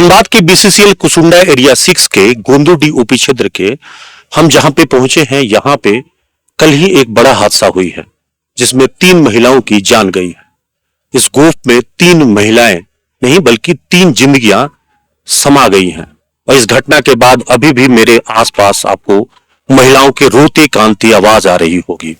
धनबाद के BCCL Kusunda area 6 के गोंदोडी OP क्षेत्र के हम जहां पे पहुंचे हैं, यहां पे कल ही एक बड़ा हादसा हुई है जिसमें 3 महिलाओं की जान गई है। इस गोफ में 3 महिलाएं नहीं बल्कि 3 जिंदगियां समा गई हैं और इस घटना के बाद अभी भी मेरे आसपास आपको महिलाओं के रोते कांती आवाज आ रही होगी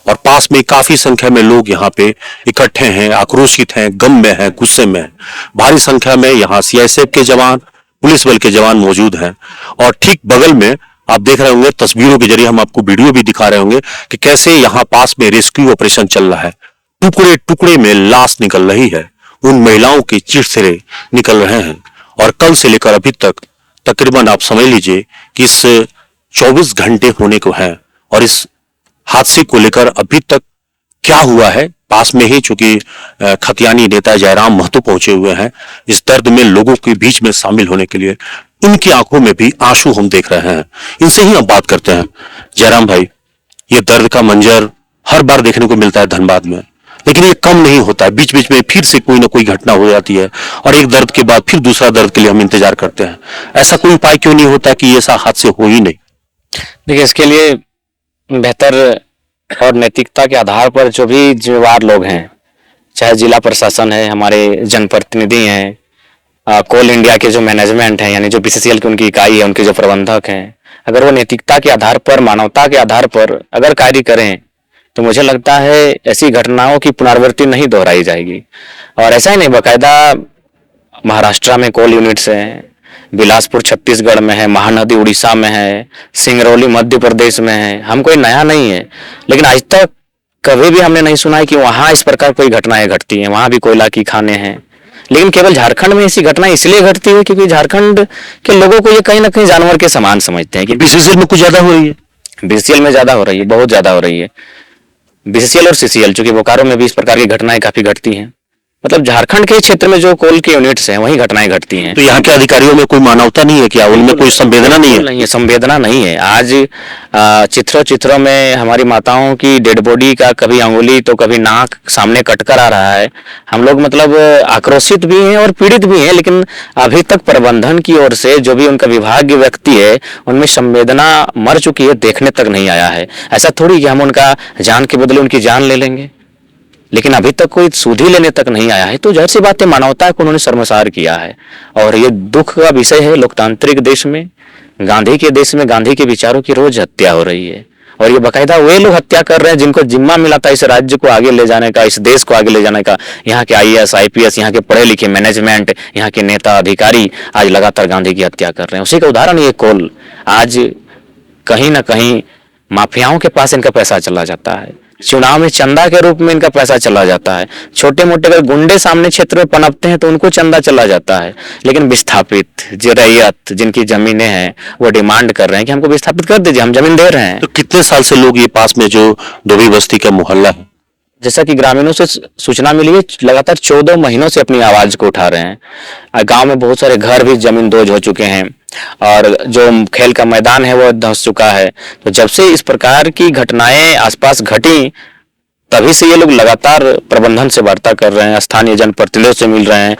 और पास में काफी संख्या में लोग यहाँ पे इकट्ठे हैं, आक्रोशित हैं, गम में हैं, गुस्से में हैं। भारी संख्या में यहाँ सीआईएसएफ के जवान, पुलिस बल के जवान मौजूद हैं और ठीक बगल में आप देख रहे होंगे, तस्वीरों के जरिए हम आपको वीडियो भी दिखा रहे होंगे कि कैसे यहाँ पास में रेस्क्यू ऑपरेशन चल रहा है। टुकड़े टुकड़े में लाश निकल रही है, उन महिलाओं के चिरसिरे निकल रहे हैं और कल से लेकर अभी तक तकरीबन आप समझ लीजिए कि इस 24 घंटे होने को है और इस हादसे को लेकर अभी तक क्या हुआ है, पास में ही चूंकि खतियानी नेता जयराम महतो पहुंचे हुए हैं इस दर्द में लोगों के बीच में शामिल होने के लिए, उनकी आंखों में भी आंसू हम देख रहे हैं। इनसे ही हम बात करते हैं। जयराम भाई, ये दर्द का मंजर हर बार देखने को मिलता है धनबाद में, लेकिन ये कम नहीं होता है। बीच बीच में फिर से कोई ना कोई घटना हो जाती है और एक दर्द के बाद फिर दूसरा दर्द के लिए हम इंतजार करते हैं। ऐसा कोई उपाय क्यों नहीं होता कि ऐसा हादसे हो ही नहीं? देखिए, इसके लिए बेहतर और नैतिकता के आधार पर जो भी जिम्मेवार लोग हैं, चाहे जिला प्रशासन है, हमारे जनप्रतिनिधि हैं, कोल इंडिया के जो मैनेजमेंट है, यानी जो बीसीसीएल की उनकी इकाई है, उनके जो प्रबंधक हैं, अगर वो नैतिकता के आधार पर, मानवता के आधार पर अगर कार्य करें तो मुझे लगता है ऐसी घटनाओं की पुनरावृत्ति नहीं दोहराई जाएगी। और ऐसा ही नहीं, बाकायदा महाराष्ट्र में कोल यूनिट्स हैं, बिलासपुर छत्तीसगढ़ में है, महानदी उड़ीसा में है, सिंगरौली मध्य प्रदेश में है। हम कोई नया नहीं है, लेकिन आज तक कभी भी हमने नहीं सुना है कि वहां इस प्रकार कोई घटनाएं घटती हैं। वहां भी कोयला की खाने हैं, लेकिन केवल झारखंड में ऐसी घटनाएं इसलिए घटती है क्योंकि झारखंड के लोगों को ये कहीं ना कहीं जानवर के समान समझते हैं कि बीसीसीएल में कुछ ज्यादा हो रही है। बीसीसीएल में ज्यादा हो रही है, बहुत ज्यादा हो रही है। बीसीसीएल और सीसीएल, चूंकि बोकारो में भी इस प्रकार की घटनाएं काफी घटती हैं। मतलब झारखंड के क्षेत्र में जो कोल के यूनिट्स हैं वहीं घटनाएं घटती हैं। तो यहाँ के अधिकारियों में कोई मानवता नहीं है क्या? उनमें कोई संवेदना नहीं है? नहीं है, संवेदना नहीं है। आज चित्रों में हमारी माताओं की डेड बॉडी का कभी अंगुली तो कभी नाक सामने कटकर आ रहा है। हम लोग मतलब आक्रोशित भी हैं और पीड़ित भी हैं, लेकिन अभी तक प्रबंधन की ओर से जो भी उनका विभागीय व्यक्ति है उनमें संवेदना मर चुकी है, देखने तक नहीं आया है। ऐसा थोड़ी कि हम उनका जान के बदले उनकी जान ले लेंगे, लेकिन अभी तक कोई सुधि लेने तक नहीं आया है। तो जाहिर सी बात है, मानवता को उन्होंने शर्मसार किया है और ये दुख का विषय है। लोकतांत्रिक देश में, गांधी के देश में, गांधी के विचारों की रोज हत्या हो रही है और ये बाकायदा वे लोग हत्या कर रहे हैं जिनको जिम्मा मिला था इस राज्य को आगे ले जाने का, इस देश को आगे ले जाने का। यहाँ के आईएएस, आईपीएस, यहाँ के पढ़े लिखे मैनेजमेंट, यहाँ के नेता अधिकारी आज लगातार गांधी की हत्या कर रहे हैं। उसी का उदाहरण ये कोल। आज कहीं ना कहीं माफियाओं के पास इनका पैसा चला जाता है, चुनाव में चंदा के रूप में इनका पैसा चला जाता है। छोटे मोटे अगर गुंडे सामने क्षेत्र में पनपते हैं तो उनको चंदा चला जाता है, लेकिन विस्थापित जो रैयत जिनकी जमीनें हैं वो डिमांड कर रहे हैं कि हमको विस्थापित कर दीजिए, हम जमीन दे रहे हैं। तो कितने साल से लोग ये पास में जो धोबी बस्ती का मोहल्ला है, जैसा कि ग्रामीणों से सूचना मिली है, लगातार 14 महीनों से अपनी आवाज को उठा रहे हैं। गांव में बहुत सारे घर भी जमींदोज हो चुके हैं और जो खेल का मैदान है वो धंस चुका है। तो जब से इस प्रकार की घटनाएं आसपास घटी, तभी से ये लोग लगातार प्रबंधन से वार्ता कर रहे हैं, स्थानीय जनप्रतिनिधियों से मिल रहे हैं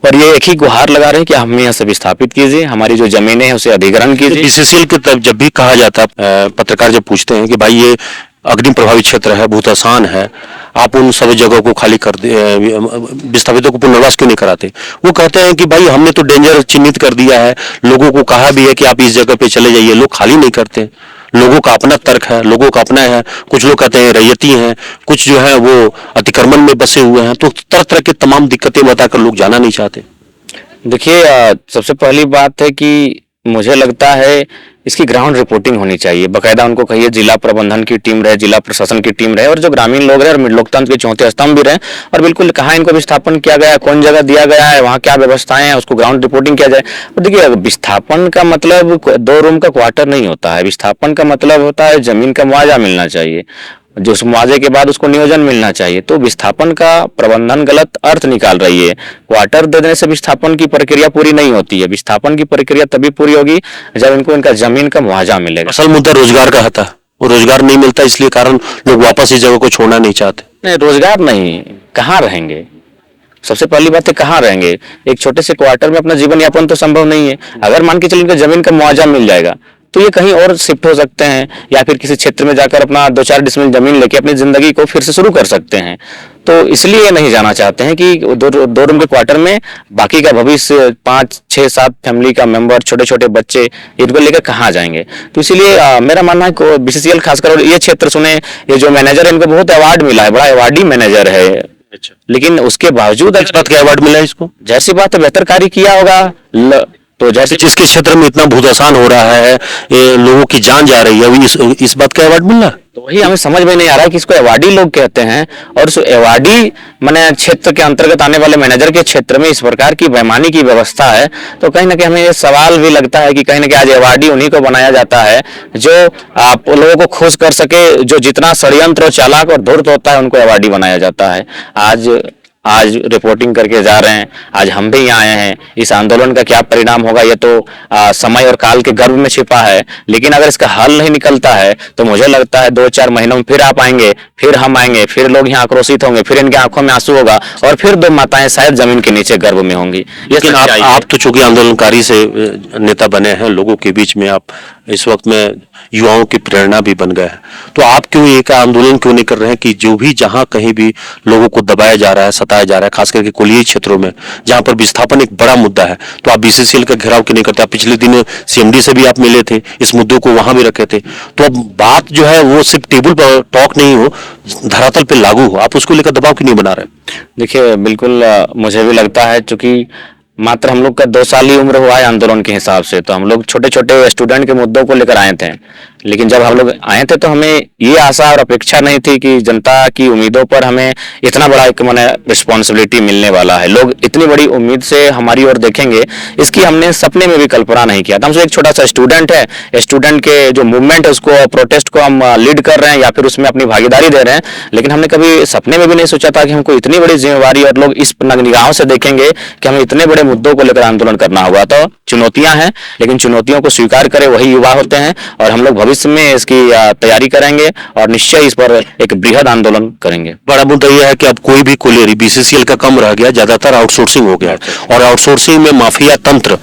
और ये एक ही गुहार लगा रहे हैं कि हमें यहाँ से विस्थापित कीजिए, हमारी जो जमीनें हैं उसे अधिग्रहण कीजिए। बीसीसीएल के तब जब भी कहा जाता है, पत्रकार जब पूछते हैं कि भाई ये अग्नि प्रभावित क्षेत्र है, बहुत आसान है, आप उन सभी जगहों को खाली कर दे, विस्थापितों को पुनर्वास क्यों नहीं कराते? वो कहते हैं कि भाई हमने तो डेंजर चिन्हित कर दिया है, लोगों को कहा भी है कि आप इस जगह पे चले जाइए, लोग खाली नहीं करते। लोगों का अपना तर्क है, लोगों का अपना है। कुछ लोग कहते हैं रैयती हैं, कुछ जो है वो अतिक्रमण में बसे हुए हैं, तो तरह तरह की तमाम दिक्कतें बताकर लोग जाना नहीं चाहते। देखिए, सबसे पहली बात है कि मुझे लगता है इसकी ग्राउंड रिपोर्टिंग होनी चाहिए। बाकायदा उनको कहिए जिला प्रबंधन की टीम रहे, जिला प्रशासन की टीम रहे और जो ग्रामीण लोग रहे और लोकतंत्र के चौथे स्तंभ भी रहे और बिल्कुल कहाँ इनको विस्थापन किया गया है, कौन जगह दिया गया है, वहाँ क्या व्यवस्थाएं हैं, उसको ग्राउंड रिपोर्टिंग किया जाए। और देखिए, विस्थापन का मतलब 2 रूम का क्वार्टर नहीं होता है। विस्थापन का मतलब होता है जमीन का मुआवजा मिलना चाहिए, जो उस मुआवजे के बाद उसको नियोजन मिलना चाहिए। तो विस्थापन का प्रबंधन गलत अर्थ निकाल रही है। क्वार्टर देने से विस्थापन की प्रक्रिया पूरी नहीं होती है। विस्थापन की प्रक्रिया तभी पूरी होगी जब इनको इनका जमीन का मुआवजा मिलेगा। असल मुद्दा रोजगार का था, वो रोजगार नहीं मिलता, इसलिए कारण लोग वापस इस जगह को छोड़ना नहीं चाहते। नहीं, रोजगार नहीं, कहाँ रहेंगे? सबसे पहली बात है कहाँ रहेंगे, एक छोटे से क्वार्टर में अपना जीवन यापन तो संभव नहीं है। अगर मान के चलिए इनका जमीन का मुआवजा मिल जाएगा तो ये कहीं और शिफ्ट हो सकते हैं, या फिर किसी क्षेत्र में जाकर अपना 2-4 डिसमिल जमीन लेके अपनी जिंदगी को फिर से शुरू कर सकते हैं। तो इसलिए ये नहीं जाना चाहते हैं कि दो रूम के क्वार्टर में बाकी का भविष्य 5-6-7 फैमिली का मेंबर, छोटे छोटे बच्चे, इनको लेकर कहाँ जाएंगे। तो इसीलिए मेरा मानना है बीसीसीएल खासकर और ये क्षेत्र सुने, ये जो मैनेजर है इनको बहुत अवार्ड मिला है, बड़ा अवार्डी मैनेजर है। अच्छा, लेकिन उसके बावजूद इस बात का अवार्ड मिला है इसको? जाहिर सी बात है बेहतर कार्य किया होगा। तो जैसे जिसके क्षेत्र में इतना भूदासान हो रहा है, ये लोगों की जान जा रही है, अभी इस बात का अवार्ड मिल रहा है। तो वही हमें समझ में नहीं आ रहा है कि इसको अवार्डी लोग कहते हैं, और उस अवार्डी माने क्षेत्र के अंतर्गत आने वाले मैनेजर के क्षेत्र में इस प्रकार की बेईमानी की व्यवस्था है। तो कहीं ना कहीं हमें ये सवाल भी लगता है कि कहीं ना कहीं आज अवार्डी उन्हीं को बनाया जाता है जो आप लोगों को खुश कर सके, जो जितना षड्यंत्र और चालाक और धूर्त होता है उनको अवार्डी बनाया जाता है। आज रिपोर्टिंग करके जा रहे हैं, आज हम भी यहाँ आए हैं। इस आंदोलन का क्या परिणाम होगा ये तो समय और काल के गर्भ में छिपा है, लेकिन अगर इसका हल नहीं निकलता है तो मुझे लगता है 2-4 महीनों में फिर आप आएंगे, फिर हम आएंगे, फिर लोग यहाँ आक्रोशित होंगे, फिर इनकी आंखों में आंसू होगा और फिर 2 माताएं शायद जमीन के नीचे गर्भ में होंगी। लेकिन आप तो चूंकि आंदोलनकारी से नेता बने हैं, लोगों के बीच में आप इस वक्त में युवाओं की प्रेरणा भी बन गए हैं, तो आप क्यों एक आंदोलन क्यों नहीं कर रहे हैं कि जो भी जहां कहीं भी लोगों को दबाया जा रहा है, सताया जा रहा है, खास करके कोलीय क्षेत्रों में जहां पर विस्थापन एक बड़ा मुद्दा है, तो आप बीसीसीएल का घेराव क्यों नहीं करते? आप पिछले दिन सीएमडी से भी आप मिले थे, इस मुद्दों को वहां भी रखे थे। तो अब बात जो है वो सिर्फ टेबल पर टॉक नहीं हो, धरातल पर लागू हो, आप उसको लेकर दबाव क्यों नहीं बना रहे? देखिए बिल्कुल मुझे भी लगता है, चूंकि मात्र हम लोग का 2 साल ही उम्र हुआ है आंदोलन के हिसाब से, तो हम लोग छोटे छोटे स्टूडेंट के मुद्दों को लेकर आए थे। लेकिन जब हम लोग आए थे तो हमें ये आशा और अपेक्षा नहीं थी कि जनता की उम्मीदों पर हमें इतना बड़ा एक माने रिस्पॉन्सिबिलिटी मिलने वाला है, लोग इतनी बड़ी उम्मीद से हमारी ओर देखेंगे, इसकी हमने सपने में भी कल्पना नहीं किया था। हमसे एक छोटा सा स्टूडेंट है, स्टूडेंट के जो मूवमेंट है उसको, प्रोटेस्ट को हम लीड कर रहे हैं या फिर उसमें अपनी भागीदारी दे रहे हैं, लेकिन हमने कभी सपने में भी नहीं सोचा था कि हमको इतनी बड़ी जिम्मेवारी और लोग इस निगाहों से देखेंगे कि हमें इतने बड़े मुद्दों को लेकर आंदोलन करना होगा। तो चुनौतियां हैं, लेकिन चुनौतियों को स्वीकार करे वही युवा होते हैं, और हम लोग भविष्य में इसकी तैयारी करेंगे और निश्चय इस पर एक बृहद आंदोलन करेंगे। बड़ा मुद्दा यह है कि अब कोई भी कोलियरी बीसीसीएल का कम रह गया, ज्यादातर आउटसोर्सिंग हो गया, और आउटसोर्सिंग में माफिया तंत्र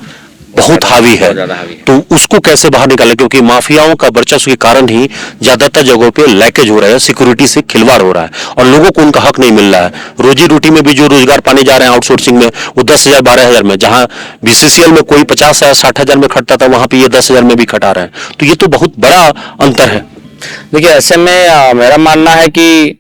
बहुत हावी है। तो उसको कैसे बाहर निकालें, क्योंकि माफियाओं का वर्चस्व के कारण ही ज्यादातर जगहों पे लैकेज हो रहा है, सिक्योरिटी से खिलवाड़ हो रहा है और लोगों को उनका हक नहीं मिल रहा है। रोजी रोटी में भी जो रोजगार पाने जा रहे हैं आउटसोर्सिंग में, वो 10,000 12,000 में, जहां बीसीसीएल में कोई 50,000 60,000 में खटता था, वहां पे ये 10,000 में भी खटा रहे हैं। तो ये तो बहुत बड़ा अंतर है। देखिए ऐसे में मेरा मानना है कि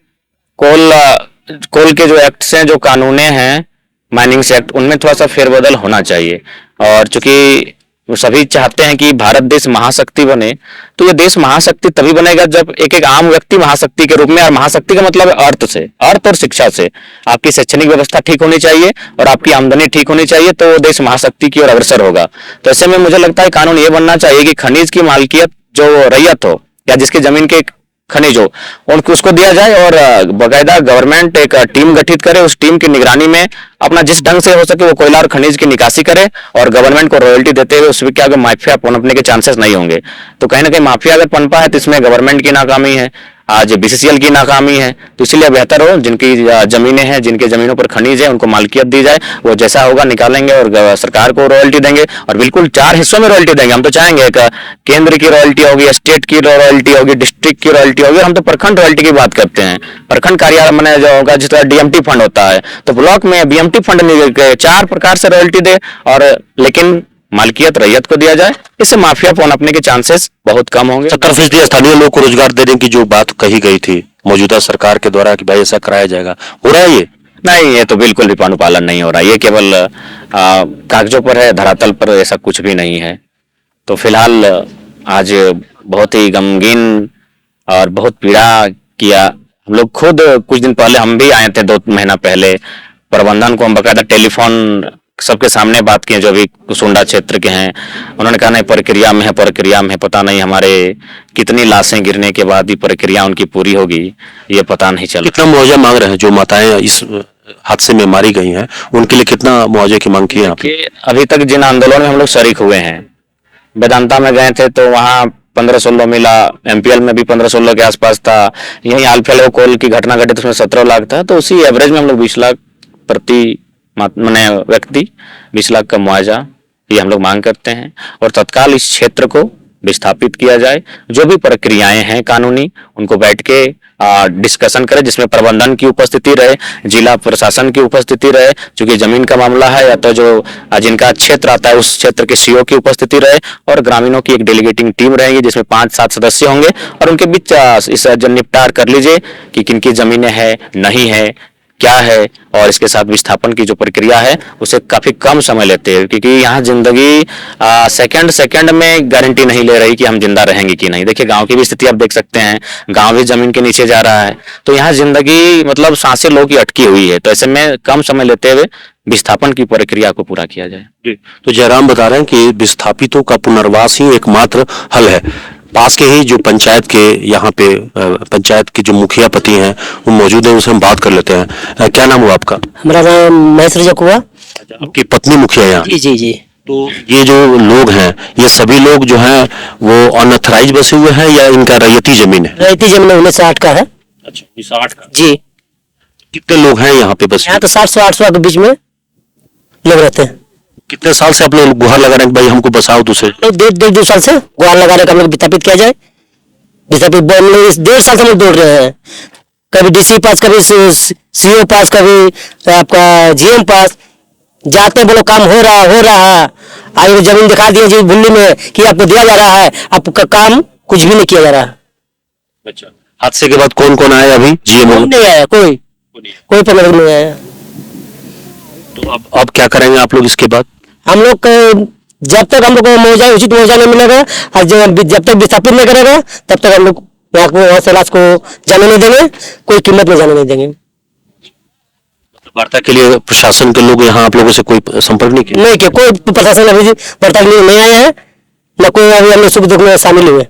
कोल के जो एक्ट्स हैं, जो कानूने हैं, माइनिंग एक्ट, उनमें थोड़ा सा फेरबदल होना चाहिए। और चूंकि सभी चाहते हैं कि भारत देश महाशक्ति बने, तो ये देश महाशक्ति तभी बनेगा जब एक एक आम व्यक्ति महाशक्ति के रूप में, और महाशक्ति का मतलब है अर्थ से, अर्थ और शिक्षा से। आपकी शैक्षणिक व्यवस्था ठीक होनी चाहिए और आपकी आमदनी ठीक होनी चाहिए, तो देश महाशक्ति की ओर अग्रसर होगा। तो ऐसे में मुझे लगता है कानून ये बनना चाहिए कि खनिज की मालकियत जो रैयत हो या जिसके जमीन के खनिज हो उनको उसको दिया जाए, और बाकायदा गवर्नमेंट एक टीम गठित करे, उस टीम की निगरानी में अपना जिस ढंग से हो सके वो कोयला और खनिज की निकासी करे, और गवर्नमेंट को रॉयल्टी देते हुए उसमें क्या माफिया पनपने के चांसेस नहीं होंगे। तो कहीं ना कहीं माफिया अगर पनपा है तो इसमें गवर्नमेंट की नाकामी है, आज बीसीसीएल की नाकामी है। तो इसलिए बेहतर हो जिनकी जमीनें हैं, जिनके जमीनों पर खनिज है, उनको मालकियत दी जाए, वो जैसा होगा निकालेंगे और सरकार को रॉयल्टी देंगे, और बिल्कुल 4 हिस्सों में रॉयल्टी देंगे। हम तो चाहेंगे एक केंद्र की रॉयल्टी होगी, स्टेट की रॉयल्टी होगी, डिस्ट्रिक्ट की रॉयल्टी होगी, और हम तो प्रखंड रॉयल्टी की बात करते हैं। प्रखंड कार्यालय मैंने जो होगा, जिस तरह डीएमटी फंड होता है, तो ब्लॉक में बीएमटी फंड 4 प्रकार से रॉयल्टी दे, और लेकिन मालकियत रैयत को दिया जाए, इससे माफिया पनपने के चांसेस बहुत कम होंगे। 70% स्थानीय लोगों को रोजगार देने की जो बात कही गई थी मौजूदा सरकार के द्वारा कि भाई ऐसा कराया जाएगा, हो रहा है ये? नहीं, ये तो बिल्कुल भी अनुपालन नहीं हो रहा, ये केवल कागजों पर है, धरातल पर ऐसा कुछ भी नहीं है। तो फिलहाल आज बहुत ही गमगीन और बहुत पीड़ा किया। हम लोग खुद कुछ दिन पहले हम भी आए थे, 2 महीना पहले, प्रबंधन को हम बकायदा टेलीफोन सबके सामने बात किए जो भी कुसुंडा क्षेत्र के हैं। उन्होंने कहा नहीं, प्रक्रिया में है, प्रक्रिया में, पता नहीं हमारे कितनी लाशें गिरने के बाद ये प्रक्रिया उनकी पूरी होगी, ये पता नहीं चला। कितना मुआवजा मांग रहे हैं जो माताएं इस हादसे में मारी गई हैं, उनके लिए कितना मुआवजे की मांग की है आपने? अभी तक जिन आंदोलन में हम लोग शरीक हुए हैं, वेदांता में गए थे तो वहाँ 15-16 मिला, एमपीएल में भी 15-16 के आसपास था, यही आलफेलो कोल की घटना घटी तो उसमें 17 लाख था। तो उसी एवरेज में हम लोग 20 लाख प्रति माने व्यक्ति 20 लाख का मुआवजा ये हम लोग मांग करते हैं और तत्काल इस क्षेत्र को विस्थापित किया जाए। जो भी प्रक्रियाएं हैं कानूनी उनको बैठ के डिस्कशन करें, जिसमें प्रबंधन की उपस्थिति रहे, जिला प्रशासन की उपस्थिति रहे, क्योंकि जमीन का मामला है, या तो जो जिनका क्षेत्र आता है उस क्षेत्र के सीओ की उपस्थिति रहे और ग्रामीणों की एक डेलीगेटिंग टीम रहेगी जिसमें 5-7 सदस्य होंगे और उनके बीच इस निपटार कर लीजिए कि किनकी जमीनें हैं, नहीं है, क्या है, और इसके साथ विस्थापन की जो प्रक्रिया है उसे काफी कम समय लेते हैं, क्योंकि यहाँ जिंदगी सेकंड में गारंटी नहीं ले रही कि हम जिंदा रहेंगे कि नहीं। देखिए गांव की भी स्थिति आप देख सकते हैं, गांव भी जमीन के नीचे जा रहा है, तो यहाँ जिंदगी मतलब सांसें लोगों की अटकी हुई है। तो ऐसे में कम समय लेते हुए विस्थापन की प्रक्रिया को पूरा किया जाए। जी, तो जयराम बता रहे हैं कि विस्थापितों का पुनर्वास ही एकमात्र हल है। पास के ही जो पंचायत के यहाँ पे पंचायत के जो मुखिया पति हैं वो मौजूद है, उनसे हम बात कर लेते हैं। क्या नाम हुआ आपका? हमारा नाम महेश रजक हुआ। आपकी पत्नी मुखिया यहाँ? जी जी जी। तो ये जो लोग हैं ये सभी लोग जो हैं वो अनऑथराइज बसे हुए हैं या इनका रैयती जमीन है? रैयती जमीन 1960 का है। अच्छा, 1960 का। जी। कितने लोग हैं यहाँ पे बस? यहाँ तो 700-800 के बीच में लोग रहते हैं। कितने साल से आप लोग गुहार लगा रहे हैं कि भाई हमको बसाओ दूसरे? लोग 1.5-2 साल से गुहार लगा रहे, हम लोग विस्थापित किया जाए। विस्थापित 1.5 साल से हम लोग दौड़ रहे हैं, कभी डीसी पास, कभी सीओ पास, कभी आपका जीएम पास जाते बोलो काम हो रहा। आज वो जमीन दिखा दिए जी भुल्ली में कि आपको दिया जा रहा है, आपका काम कुछ भी नहीं किया जा रहा। अच्छा, हादसे के बाद कौन कौन आया अभी? जीएम नहीं आया, कोई पलट नहीं आया। तो अब क्या करेंगे आप लोग इसके बाद? हम लोग जब तक हम लोग को मुआवजा, उचित मुआवजा नहीं मिलेगा और जब तक विस्थापित नहीं करेगा तब तक हम लोग वहाँ से लाश को जाने नहीं देंगे, कोई कीमत में जाने नहीं देंगे। वार्ता के लिए प्रशासन के लोग यहाँ आप लोगों से कोई संपर्क नहीं किया? नहीं किया, कोई प्रशासन अभी वार्ता के लिए नहीं आया है, न कोई अभी हम लोग सुख दुख में शामिल हुए।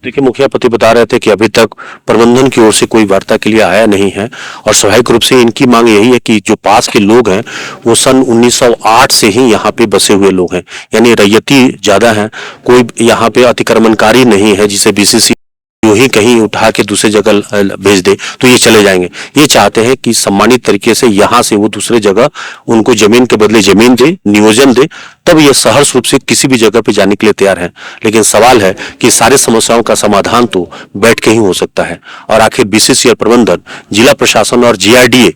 देखिए, मुखिया पति बता रहे थे कि अभी तक प्रबंधन की ओर से कोई वार्ता के लिए आया नहीं है और स्वाभाविक रूप से इनकी मांग यही है कि जो पास के लोग हैं वो सन 1908 से ही यहाँ पे बसे हुए लोग हैं, यानी रैयती ज्यादा है, कोई यहाँ पे अतिक्रमणकारी नहीं है जिसे बीसीसी यूं ही कहीं उठा के दूसरे जगह भेज दे तो ये चले जाएंगे। ये चाहते हैं कि सम्मानित तरीके से यहाँ से वो दूसरे जगह उनको जमीन के बदले जमीन दे, नियोजन दे, तब ये सहर्ष रूप से किसी भी जगह पे जाने के लिए तैयार हैं। लेकिन सवाल है कि सारी समस्याओं का समाधान तो बैठ के ही हो सकता है और आखिर बीसीसी और प्रबंधन, जिला प्रशासन और जीआरडीए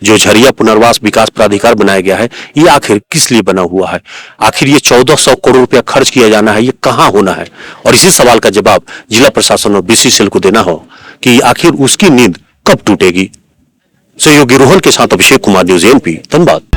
जो झरिया पुनर्वास विकास प्राधिकार बनाया गया है, ये आखिर किस लिए बना हुआ है? आखिर ये 1400 करोड़ रुपया खर्च किया जाना है, ये कहाँ होना है? और इसी सवाल का जवाब जिला प्रशासन और बीसीसीएल को देना हो कि आखिर उसकी नींद कब टूटेगी। सहयोगी रोहन के साथ अभिषेक कुमार, न्यूज़ एमपी, धनबाद।